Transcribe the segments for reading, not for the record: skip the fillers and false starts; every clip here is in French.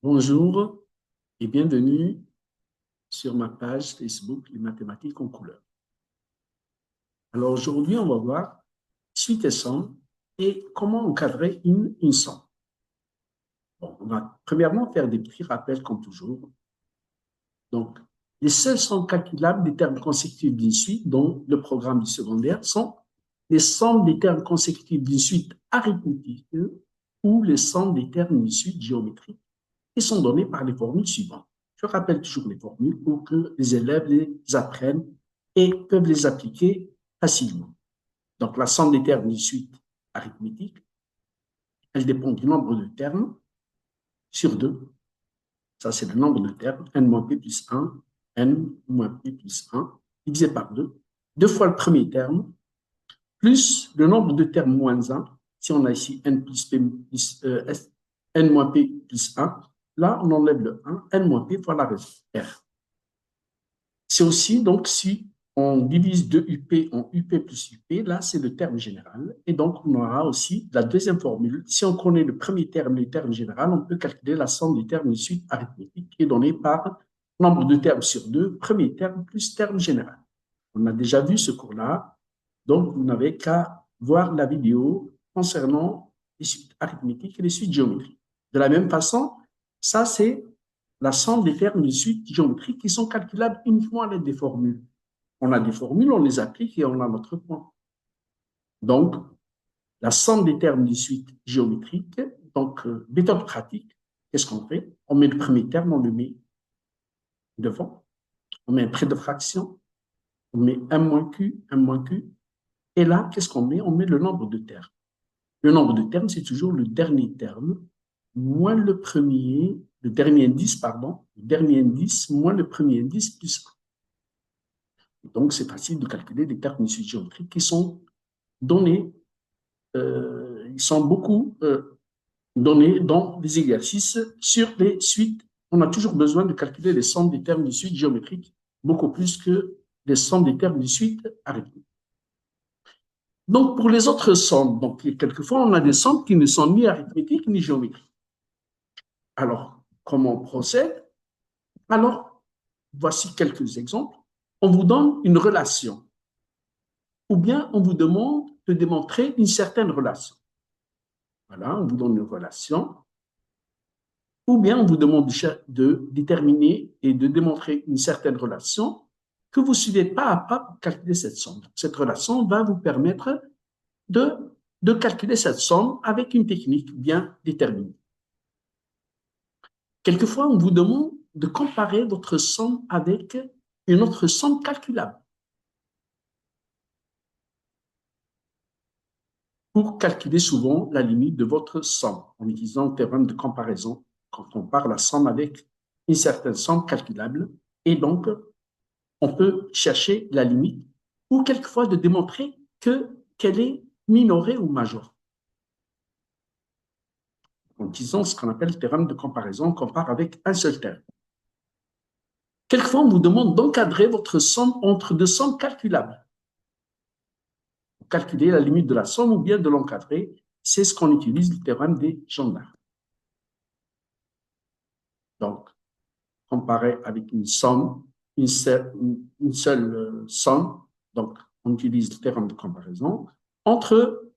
Bonjour et bienvenue sur ma page Facebook Les mathématiques en couleur. Alors aujourd'hui, on va voir suite et somme et comment encadrer une somme. Bon, on va premièrement faire des petits rappels comme toujours. Donc, les seules sommes calculables des termes consécutifs d'une suite, dont le programme du secondaire, sont les sommes des termes consécutifs d'une suite arithmétique ou les sommes des termes d'une suite géométrique qui sont données par les formules suivantes. Je rappelle toujours les formules pour que les élèves les apprennent et peuvent les appliquer facilement. Donc, la somme des termes d'une suite arithmétique, elle dépend du nombre de termes sur 2. Ça, c'est le nombre de termes, n moins p plus 1, n moins p plus 1, divisé par 2. 2 fois le premier terme, plus le nombre de termes moins 1. Si on a ici n plus p plus n moins p plus 1, là, on enlève le 1, n moins p fois la raison, r. C'est aussi, donc, si on divise 2UP en UP plus UP, là, c'est le terme général. Et donc, on aura aussi la deuxième formule. Si on connaît le premier terme, le terme général, on peut calculer la somme des termes de suite arithmétique qui est donnée par nombre de termes sur 2, premier terme plus terme général. On a déjà vu ce cours-là, donc vous n'avez qu'à voir la vidéo concernant les suites arithmétiques et les suites géométriques. De la même façon, ça, c'est la somme des termes de suite géométriques qui sont calculables uniquement à l'aide des formules. On a des formules, on les applique et on a notre point. Donc, la somme des termes de suite géométrique, donc méthode pratique, qu'est-ce qu'on fait? On met le premier terme, on le met devant, on met un trait de fraction, on met 1 moins Q, 1 moins Q, et là, qu'est-ce qu'on met? On met le nombre de termes. Le nombre de termes, c'est toujours le dernier terme moins le dernier indice, pardon, le dernier indice moins le premier indice plus 1. Donc, c'est facile de calculer les termes de suite géométrique qui sont donnés, ils sont beaucoup donnés dans les exercices sur les suites. On a toujours besoin de calculer les sommes des termes de suite géométriques, beaucoup plus que les sommes des termes de suite arithmétiques. Donc, pour les autres sommes, donc, quelquefois, on a des sommes qui ne sont ni arithmétiques ni géométriques. Alors, comment on procède? Alors, voici quelques exemples. On vous donne une relation, ou bien on vous demande de démontrer une certaine relation. Voilà, on vous donne une relation, ou bien on vous demande de déterminer et de démontrer une certaine relation que vous suivez pas à pas pour calculer cette somme. Cette relation va vous permettre de, de calculer cette somme avec une technique bien déterminée. Quelquefois, on vous demande de comparer votre somme avec une autre somme calculable pour calculer souvent la limite de votre somme en utilisant le théorème de comparaison quand on compare la somme avec une certaine somme calculable. Et donc, on peut chercher la limite ou quelquefois de démontrer qu'elle est minorée ou majorée. En utilisant ce qu'on appelle le théorème de comparaison, on compare avec un seul terme. Quelquefois, on vous demande d'encadrer votre somme entre deux sommes calculables. Calculer la limite de la somme ou bien de l'encadrer, c'est ce qu'on utilise, le théorème des gendarmes. Donc, comparer avec une somme, une seule somme, donc on utilise le théorème de comparaison, entre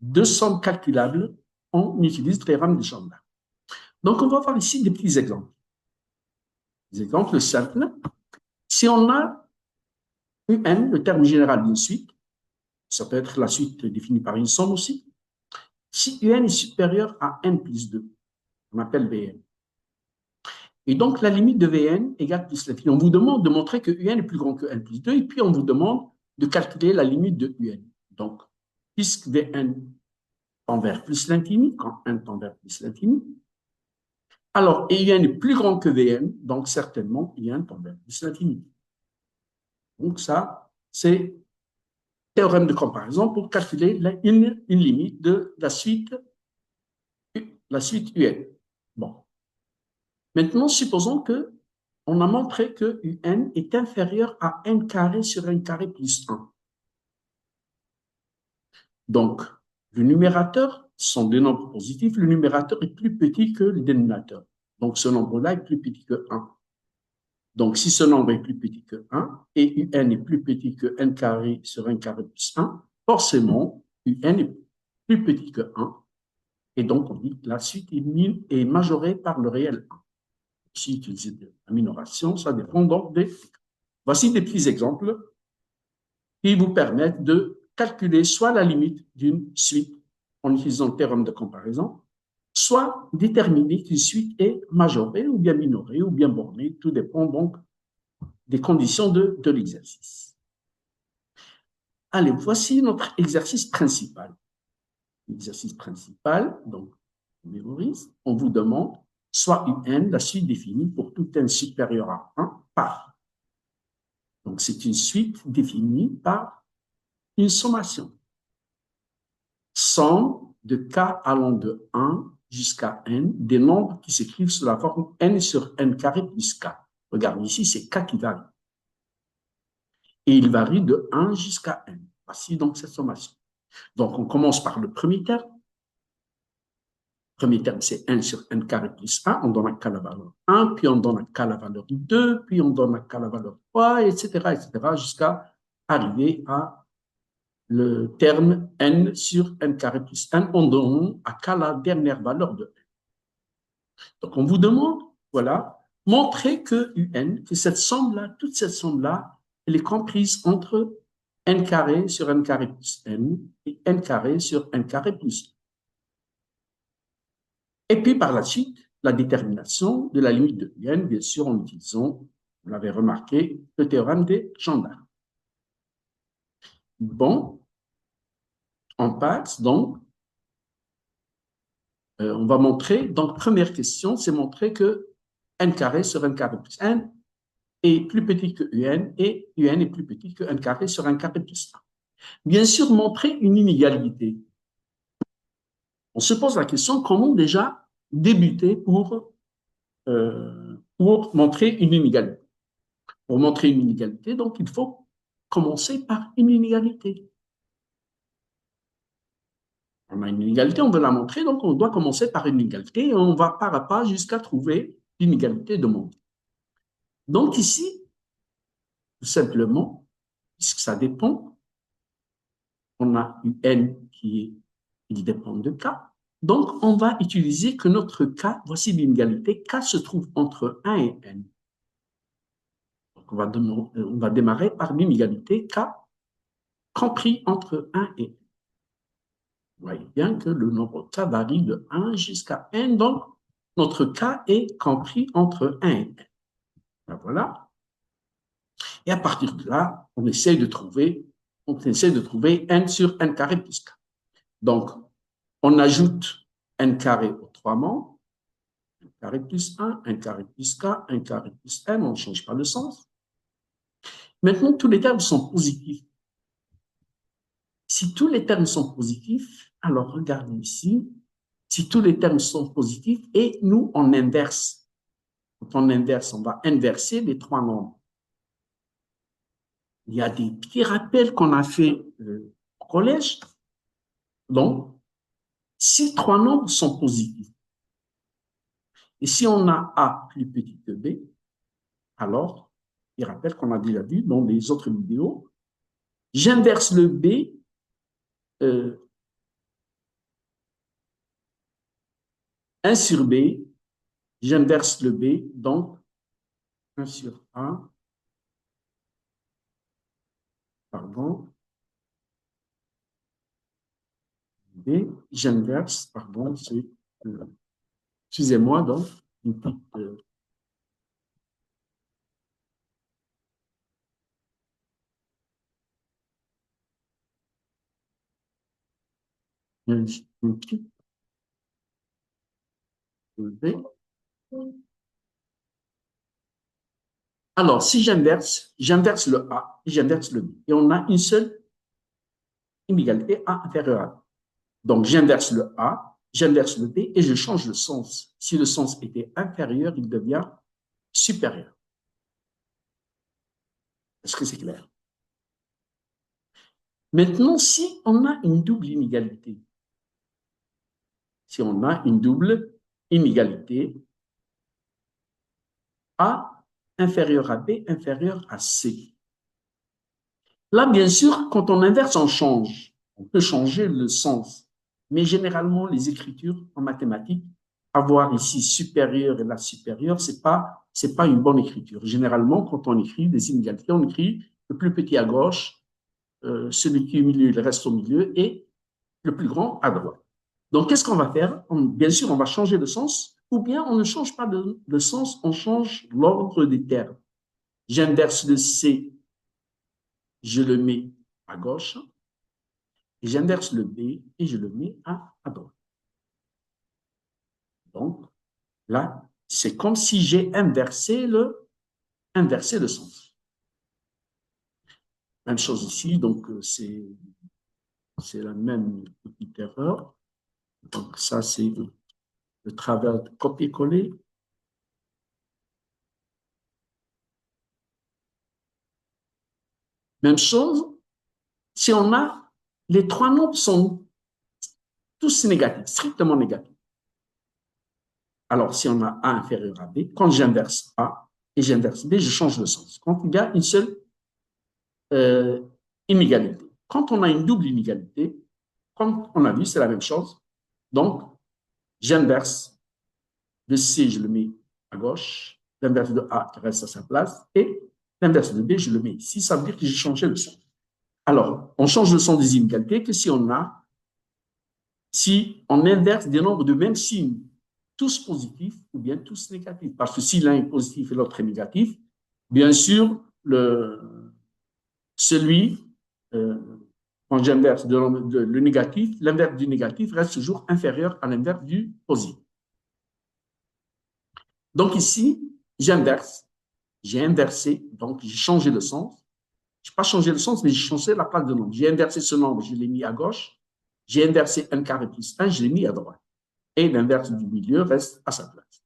deux sommes calculables, on utilise le théorème des gendarmes. Donc, on va voir ici des petits exemples. Des exemples simples. Si on a UN, le terme général d'une suite, ça peut être la suite définie par une somme aussi. Si UN est supérieur à n plus 2, on appelle Vn. Et donc, la limite de Vn égale plus l'infini. On vous demande de montrer que Un est plus grand que n plus 2, et puis on vous demande de calculer la limite de Un. Donc, puisque Vn tend vers plus l'infini, quand n tend vers plus l'infini, alors Un est plus grand que Vn, donc certainement Un tend vers plus l'infini. Donc, ça, c'est théorème de comparaison pour calculer une limite de la suite UN. Bon. Maintenant, supposons que on a montré que UN est inférieur à n carré sur n carré plus 1. Donc, le numérateur sont des nombres positifs, le numérateur est plus petit que le dénominateur. Donc, ce nombre-là est plus petit que 1. Donc, si ce nombre est plus petit que 1 et UN est plus petit que n carré sur n carré plus 1, forcément, UN est plus petit que 1. Et donc, on dit que la suite est majorée par le réel 1. Si utiliser de la minoration, ça dépend donc des... Voici des petits exemples qui vous permettent de calculer soit la limite d'une suite en utilisant le théorème de comparaison, soit déterminer qu'une suite est majorée ou bien minorée ou bien bornée. Tout dépend donc des conditions de l'exercice. Allez, voici notre exercice principal. L'exercice principal, donc, on mémorise, on vous demande soit UN, la suite définie pour tout n supérieur à 1 par. Donc, c'est une suite définie par une sommation. Somme de k allant de 1 jusqu'à n des nombres qui s'écrivent sous la forme n sur n carré plus k. Regardez ici, c'est k qui varie. Et il varie de 1 jusqu'à n. Voici donc cette sommation. Donc, on commence par le premier terme. Le premier terme, c'est n sur n carré plus 1. On donne à k la valeur 1, puis on donne à k la valeur 2, puis on donne à k la valeur 3, etc., jusqu'à arriver à le terme n sur n carré plus 1. On donne à k la dernière valeur de n. Donc, on vous demande, voilà, montrer que UN, que cette somme-là, toute cette somme-là, elle est comprise entre n carré sur n carré plus n et n carré sur n carré plus 1. Et puis, par la suite, la détermination de la limite de UN, bien sûr, en utilisant, vous l'avez remarqué, le théorème des gendarmes. Bon, on passe donc, on va montrer, donc première question, c'est montrer que n carré sur n carré plus n est plus petit que UN et UN est plus petit que n carré sur n carré plus 1. Bien sûr, montrer une inégalité. On se pose la question comment déjà débuter pour montrer une inégalité. Pour montrer une inégalité, donc il faut commencer par une inégalité. On a une inégalité, on veut la montrer, donc on doit commencer par une inégalité et on va pas à pas jusqu'à trouver l'inégalité demandée. Donc ici, tout simplement, puisque ça dépend, on a une n il dépend de k. Donc, on va utiliser que notre k, voici l'inégalité, k se trouve entre 1 et n. Donc, on va démarrer par l'inégalité k compris entre 1 et n. Vous voyez bien que le nombre k varie de 1 jusqu'à n, donc notre k est compris entre 1 et n. Ben voilà. Et à partir de là, on essaie de trouver n sur n carré plus k. Donc, on ajoute n carré aux trois membres, n carré plus 1, n carré plus k, n carré plus n, on ne change pas le sens. Maintenant, tous les termes sont positifs. Si tous les termes sont positifs, alors regardez ici, si tous les termes sont positifs, et nous, on inverse. Quand on inverse, on va inverser les trois nombres. Il y a des petits rappels qu'on a fait au collège. Donc, si trois nombres sont positifs, et si on a A plus petit que B, alors, il rappelle qu'on a déjà vu dans les autres vidéos, j'inverse le B, 1 sur B, j'inverse le B, donc 1 sur A, pardon, B, j'inverse, pardon, excusez-moi, donc, une petite, une petite B. Alors, si j'inverse le A, j'inverse le B, et on a une seule inégalité A inférieure à B. Donc, j'inverse le A, j'inverse le B, et je change le sens. Si le sens était inférieur, il devient supérieur. Est-ce que c'est clair? Maintenant, si on a une double inégalité, si on a une double inégalité, A inférieur à B inférieur à C. Là, bien sûr, quand on inverse, on change. On peut changer le sens. Mais généralement, les écritures en mathématiques, avoir ici supérieur et là supérieur, c'est pas une bonne écriture. Généralement, quand on écrit des inégalités, on écrit le plus petit à gauche, celui qui est au milieu, il reste au milieu, et le plus grand à droite. Donc, qu'est-ce qu'on va faire? Bien sûr, on va changer de sens, ou bien on ne change pas de sens, on change l'ordre des termes. J'inverse le C, je le mets à gauche, et j'inverse le B et je le mets à droite. Donc, là, c'est comme si j'ai inversé le sens. Même chose ici, donc c'est la même petite erreur. Donc, ça, c'est le travers de copier-coller. Même chose, si on a les trois nombres sont tous négatifs, strictement négatifs. Alors, si on a A inférieur à B, quand j'inverse A et j'inverse B, je change le sens. Quand il y a une seule euh, inégalité. Quand on a une double inégalité, comme on a vu, c'est la même chose. Donc, j'inverse le C, je le mets à gauche, l'inverse de A reste à sa place, et l'inverse de B, je le mets ici. Ça veut dire que j'ai changé le sens. Alors, on change le sens des inégalités que si on inverse des nombres de même signe, tous positifs ou bien tous négatifs. Parce que si l'un est positif et l'autre est négatif, bien sûr, celui, euh, quand j'inverse le négatif, l'inverse du négatif reste toujours inférieur à l'inverse du positif. Donc ici, j'inverse. J'ai inversé, donc j'ai changé le sens. Je n'ai pas changé le sens, mais j'ai changé la place de nombre. J'ai inversé ce nombre, je l'ai mis à gauche. J'ai inversé 1 carré plus 1, je l'ai mis à droite. Et l'inverse du milieu reste à sa place.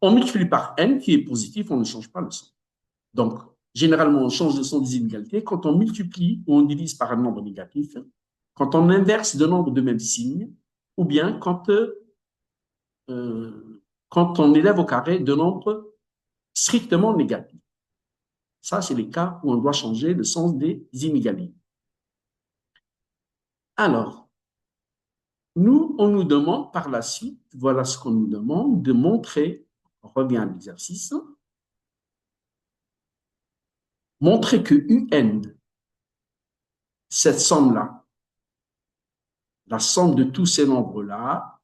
On multiplie par n qui est positif, on ne change pas le sens. Donc, généralement, on change le sens des inégalités quand on multiplie ou on divise par un nombre négatif, quand on inverse deux nombres de même signe, ou bien quand on élève au carré deux nombres strictement négatifs. Ça, c'est les cas où on doit changer le sens des inégalités. Alors, nous, on nous demande par la suite, voilà ce qu'on nous demande, de montrer, on revient à l'exercice, montrer que UN, cette somme-là, la somme de tous ces nombres-là,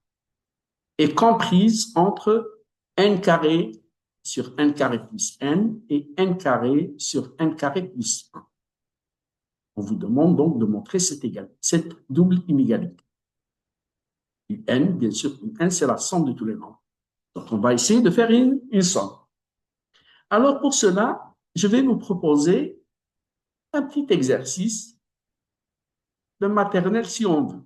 est comprise entre n carré sur n carré plus n et n carré sur n carré plus 1. On vous demande donc de montrer cette double inégalité. Un, bien sûr, n, c'est la somme de tous les nombres. Donc, on va essayer de faire une somme. Alors, pour cela, je vais vous proposer un petit exercice de maternelle si on veut.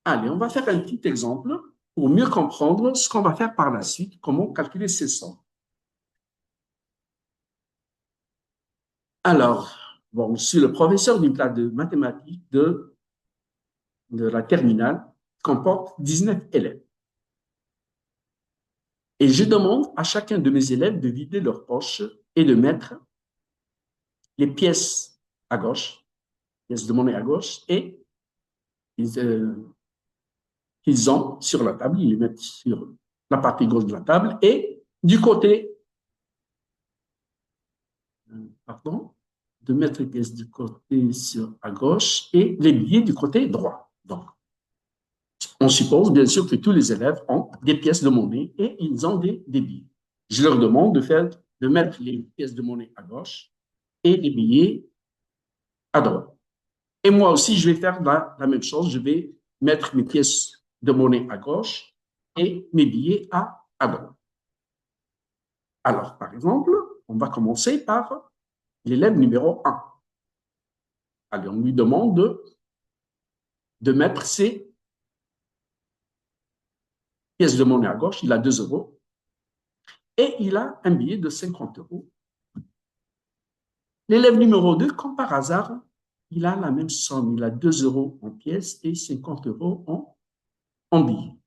Allez, on va faire un petit exemple pour mieux comprendre ce qu'on va faire par la suite, comment calculer ces sommes. Alors, bon, je suis le professeur d'une classe de mathématiques de la terminale qui comporte 19 élèves. Et je demande à chacun de mes élèves de vider leur poche et de mettre les pièces à gauche, pièces de monnaie à gauche, et ils ont sur la table, ils les mettent sur la partie gauche de la table, et du côté, pardon, de mettre les pièces du côté à gauche et les billets du côté droit. Donc, on suppose bien sûr que tous les élèves ont des pièces de monnaie et ils ont des billets. Je leur demande de mettre les pièces de monnaie à gauche et les billets à droite. Et moi aussi, je vais faire la même chose. Je vais mettre mes pièces de monnaie à gauche et mes billets à droite. Alors, par exemple, on va commencer par l'élève numéro 1. Allez, on lui demande de mettre ses pièces de monnaie à gauche. Il a 2 euros. Et il a un billet de 50 euros. L'élève numéro 2, comme par hasard, il a la même somme. Il a 2 euros en pièces et 50 euros en billets.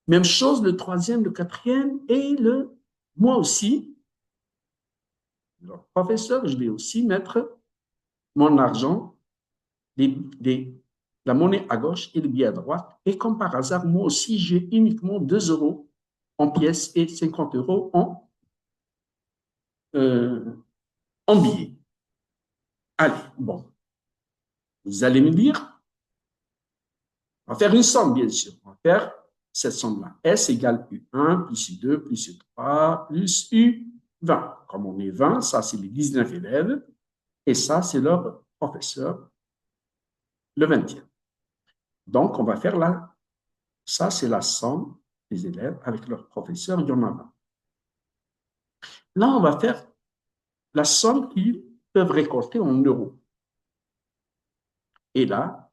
Même chose, le troisième, le quatrième et moi aussi, le professeur, je vais aussi mettre mon argent, la monnaie à gauche et le billet à droite. Et comme par hasard, moi aussi, j'ai uniquement 2 euros en pièces et 50 euros euh, en billets. Allez, bon, vous allez me dire, on va faire une somme, bien sûr. On va faire cette somme-là. S égale U1 plus U2 plus U3 plus U20. Comme on est 20, ça, c'est les 19 élèves. Et ça, c'est leur professeur, le 20e. Donc, on va faire là. Ça, c'est la somme des élèves avec leur professeur, il y en a 20. Là, on va faire la somme qu'ils peuvent récolter en euros. Et là,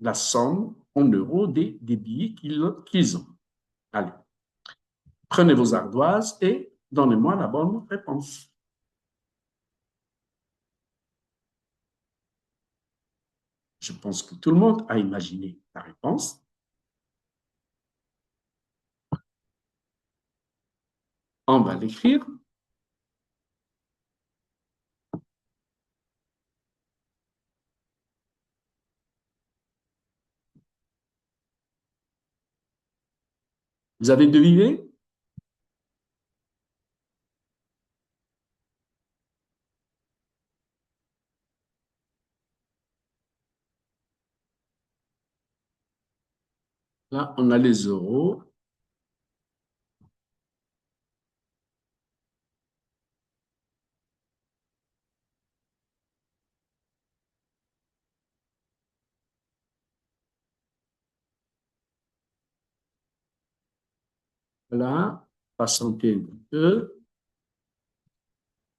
la somme en euros des billets qu'ils ont. Allez, prenez vos ardoises et donnez-moi la bonne réponse. Je pense que tout le monde a imaginé la réponse. On va l'écrire. Vous avez deviné? Là, on a les euros. Là, patientez un peu.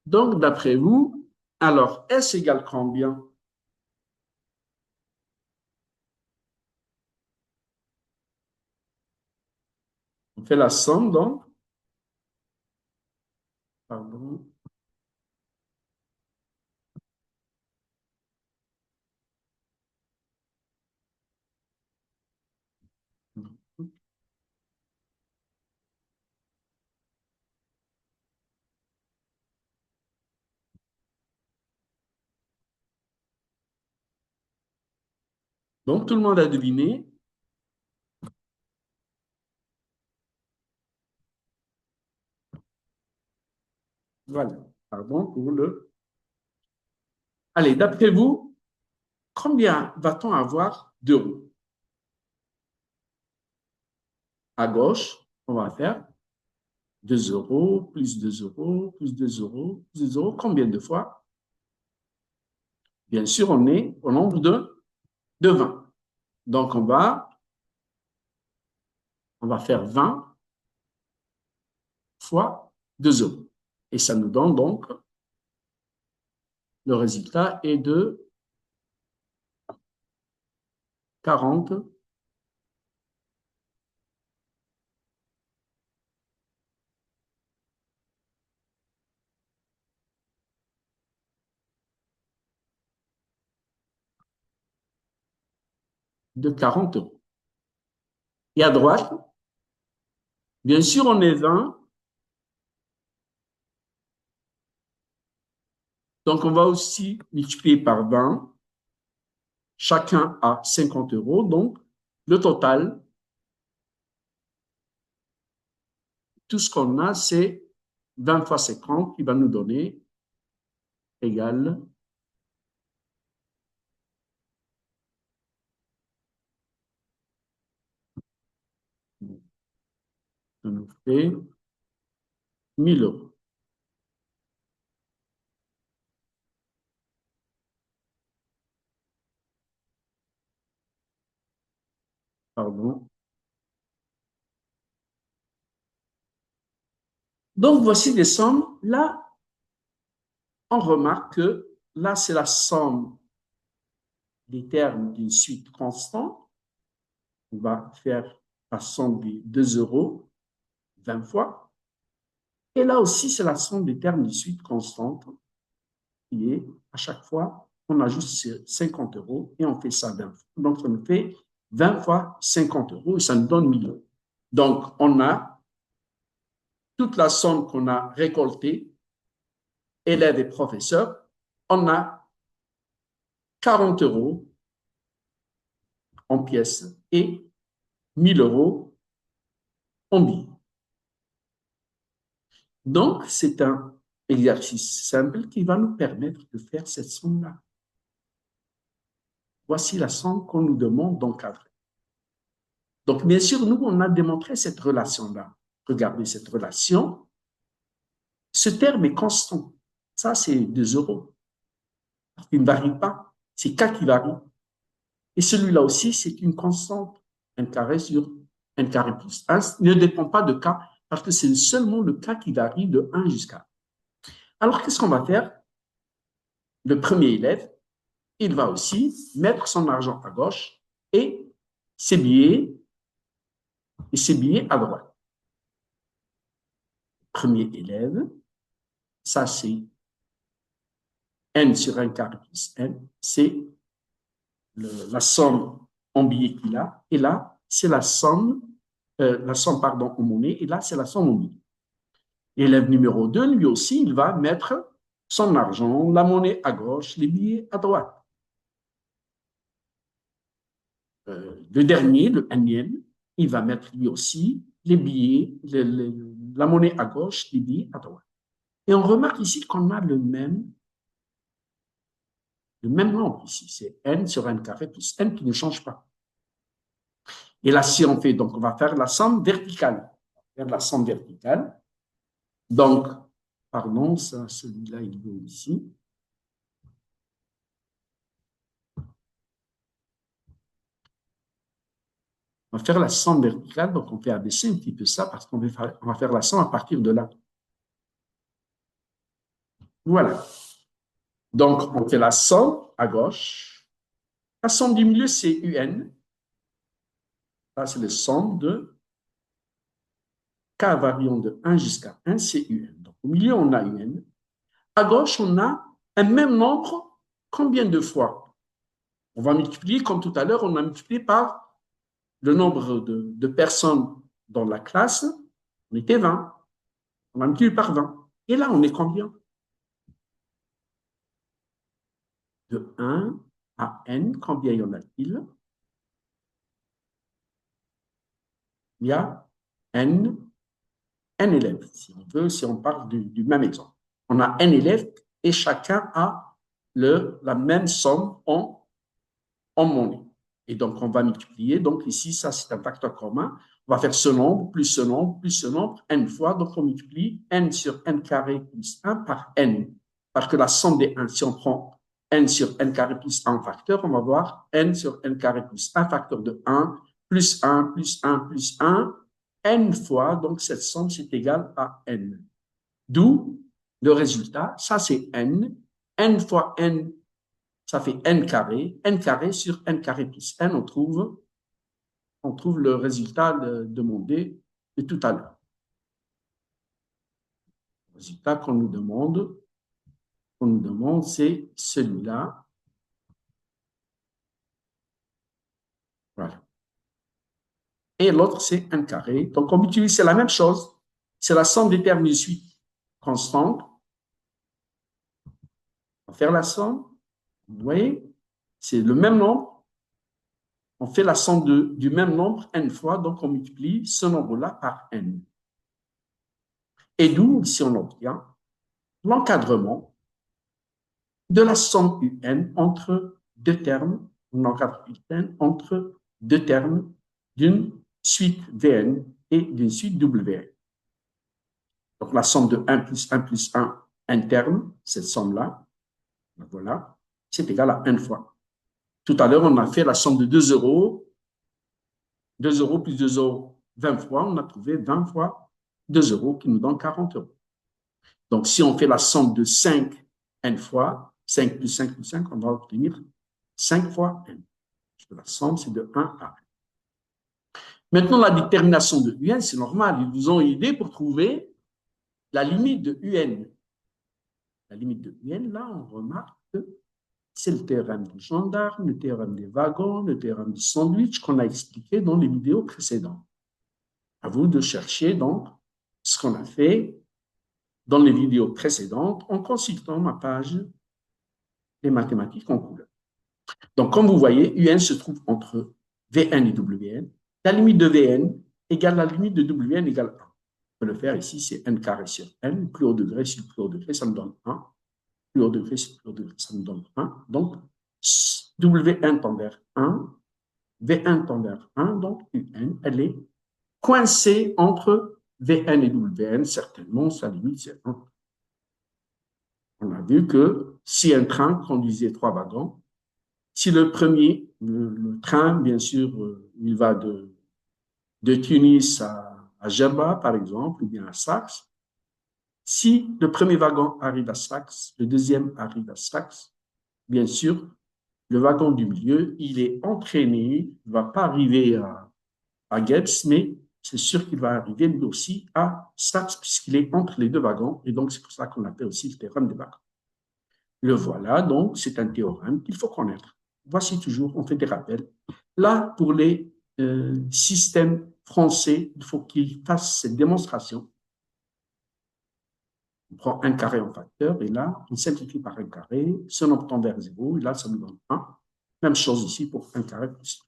Donc, d'après vous, alors, S égale combien? On fait la somme, donc. Pardon. Donc, tout le monde a deviné. Voilà. Pardon pour le. Allez, d'après vous, combien va-t-on avoir d'euros? À gauche, on va faire 2 euros, plus 2 euros, plus 2 euros, plus 2 euros. Combien de fois? Bien sûr, on est au nombre de 20. Donc, on va faire 20 fois 2 euros. Et ça nous donne donc, le résultat est de 40, de 40 euros. Et à droite, bien sûr, on est 20. Donc, on va aussi multiplier par 20. Chacun a 50 euros. Donc, le total, tout ce qu'on a, c'est 20 fois 50 qui va nous donner égal, ça nous fait 1000 euros. Pardon. Donc, voici des sommes. Là, on remarque que là, c'est la somme des termes d'une suite constante. On va faire la somme des 2 euros 20 fois. Et là aussi, c'est la somme des termes d'une suite constante qui est à chaque fois, on ajoute 50 euros et on fait ça 20 fois. Donc, ça nous fait 20 fois 50 euros et ça nous donne 1000 euros. Donc, on a toute la somme qu'on a récoltée, élèves et professeurs, on a 40 euros en pièces et 1000 euros en billets. Donc, c'est un exercice simple qui va nous permettre de faire cette somme-là. Voici la somme qu'on nous demande d'encadrer. Donc, bien sûr, nous, on a démontré cette relation-là. Regardez cette relation. Ce terme est constant. Ça, c'est 2 euros. Il ne varie pas. C'est K qui varie. Et celui-là aussi, c'est une constante. N carré sur N carré plus 1 ne dépend pas de K parce que c'est seulement le K qui varie de 1 jusqu'à. Alors, qu'est-ce qu'on va faire? Le premier élève, il va aussi mettre son argent à gauche et ses billets à droite. Premier élève, ça c'est N sur N carré plus N, c'est la somme en billets qu'il a, et là, c'est la somme pardon, en monnaie, et là, c'est la somme en billets. Élève numéro 2, lui aussi, il va mettre son argent, la monnaie à gauche, les billets à droite. Le dernier, le énième, il va mettre lui aussi les billets, la monnaie à gauche, les billets à droite. Et on remarque ici qu'on a le même nombre ici. C'est n sur n carré plus n qui ne change pas. Et là, si on fait, donc on va faire la somme verticale. Faire la somme verticale. Donc, pardon, ça, celui-là, il est ici. On va faire la somme verticale, donc on fait abaisser un petit peu ça parce qu'on va faire la somme à partir de là. Voilà. Donc, on fait la somme à gauche. La somme du milieu, c'est UN. Ça, c'est la somme de K variant de 1 jusqu'à 1, c'est UN. Donc, au milieu, on a UN. À gauche, on a un même nombre. Combien de fois? On va multiplier, comme tout à l'heure, on a multiplié par le nombre de personnes dans la classe. On était 20. On a multiplié par 20. Et là, on est combien? De 1 à N, combien y en a-t-il? Il y a N élèves, si on veut, si on parle du même exemple. On a N élèves et chacun a la même somme en monnaie. Et donc, on va multiplier. Donc, ici, ça, c'est un facteur commun. On va faire ce nombre, plus ce nombre, plus ce nombre, n fois. Donc, on multiplie n sur n carré plus 1 par n. Parce que la somme des 1, si on prend n sur n carré plus 1 facteur, on va voir n sur n carré plus 1 facteur de 1, plus 1, plus 1, plus 1, n fois. Donc, cette somme, c'est égal à n. D'où le résultat. Ça, c'est n. N fois n, ça fait n carré sur n carré plus n, on trouve le résultat demandé de tout à l'heure. Le résultat qu'on nous demande, c'est celui-là. Voilà. Et l'autre, c'est n carré. Donc, on utilise, c'est la même chose. C'est la somme des termes de suite constante. On va faire la somme. Vous voyez, c'est le même nombre. On fait la somme du même nombre n fois, donc on multiplie ce nombre-là par n. Et d'où, ici, on obtient l'encadrement de la somme UN entre deux termes, on encadre UN entre deux termes d'une suite VN et d'une suite WN. Donc la somme de 1 plus 1 plus 1 interne, cette somme-là, voilà, c'est égal à n fois. Tout à l'heure, on a fait la somme de 2 euros. 2 euros plus 2 euros 20 fois, on a trouvé 20 fois 2 euros qui nous donne 40 euros. Donc, si on fait la somme de 5 n fois, 5 plus 5 plus 5, on va obtenir 5 fois n. La somme, c'est de 1 à 1. Maintenant, la détermination de UN, c'est normal. Ils vous ont aidé pour trouver la limite de UN. La limite de UN, là, on remarque que c'est le théorème du gendarme, le théorème des wagons, le théorème du sandwich qu'on a expliqué dans les vidéos précédentes. À vous de chercher donc ce qu'on a fait dans les vidéos précédentes en consultant ma page des mathématiques en couleur. Donc, comme vous voyez, UN se trouve entre Vn et Wn. La limite de Vn égale la limite de Wn égale 1. On peut le faire ici, c'est n carré sur n, plus haut degré sur plus haut degré, ça me donne 1. Plus haut degré sur plus haut degré, ça me donne 1. Donc, Wn tend vers 1, Vn tend vers 1, donc Un, elle est coincée entre Vn et Wn, certainement, sa limite c'est 1. On a vu que si un train conduisait 3 wagons, si le premier, le train, bien sûr, il va de Tunis à Djerba, par exemple, ou bien à Sfax, si le premier wagon arrive à Sfax, le deuxième arrive à Sfax, bien sûr, le wagon du milieu, il est entraîné, il ne va pas arriver à Gebs, mais c'est sûr qu'il va arriver lui aussi à Sfax, puisqu'il est entre les deux wagons, et donc c'est pour ça qu'on l'appelle aussi le théorème des wagons. Le voilà, donc c'est un théorème qu'il faut connaître. Voici toujours, on fait des rappels. Là, pour les systèmes français, il faut qu'ils fassent cette démonstration. On prend un carré en facteur, et là, on simplifie par un carré, ce nombre tend vers 0, et là, ça nous donne 1. Même chose ici pour un carré plus 1.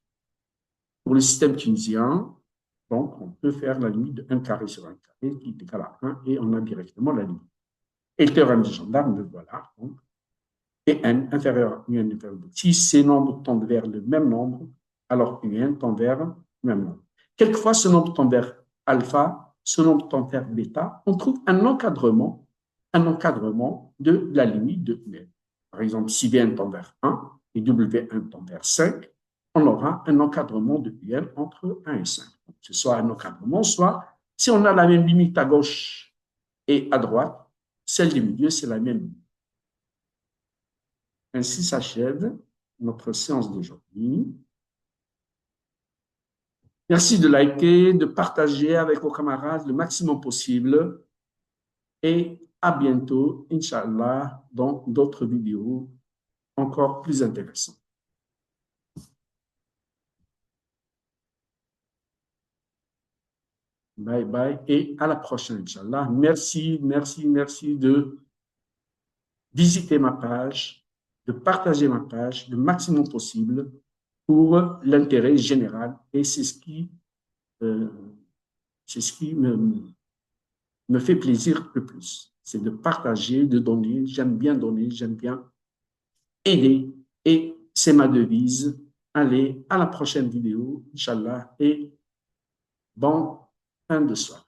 Pour le système tunisien, donc, on peut faire la limite de 1 carré sur 1 carré, qui est égal à 1, et on a directement la limite. Et le théorème du gendarme, le voilà. Donc, et n inférieur à un inférieur à 2. Si ces nombres tendent vers le même nombre, alors un tend vers le même nombre. Quelquefois, ce nombre tend vers alpha, ce nombre tend vers bêta. On trouve un encadrement de la limite de un. Par exemple, si Vn tend vers 1 et W1 tend vers 5, on aura un encadrement de un entre 1 et 5. Donc, c'est soit un encadrement, soit si on a la même limite à gauche et à droite, celle du milieu, c'est la même limite. Ainsi s'achève notre séance d'aujourd'hui. Merci de liker, de partager avec vos camarades le maximum possible et à bientôt, Inch'Allah, dans d'autres vidéos encore plus intéressantes. Bye bye et à la prochaine, Inch'Allah. Merci, merci, merci de visiter ma page, de partager ma page le maximum possible pour l'intérêt général et c'est ce qui me fait plaisir le plus. C'est de partager, de donner. J'aime bien donner, j'aime bien aider. Et c'est ma devise. Allez, à la prochaine vidéo, Inch'Allah, et bon fin de soirée.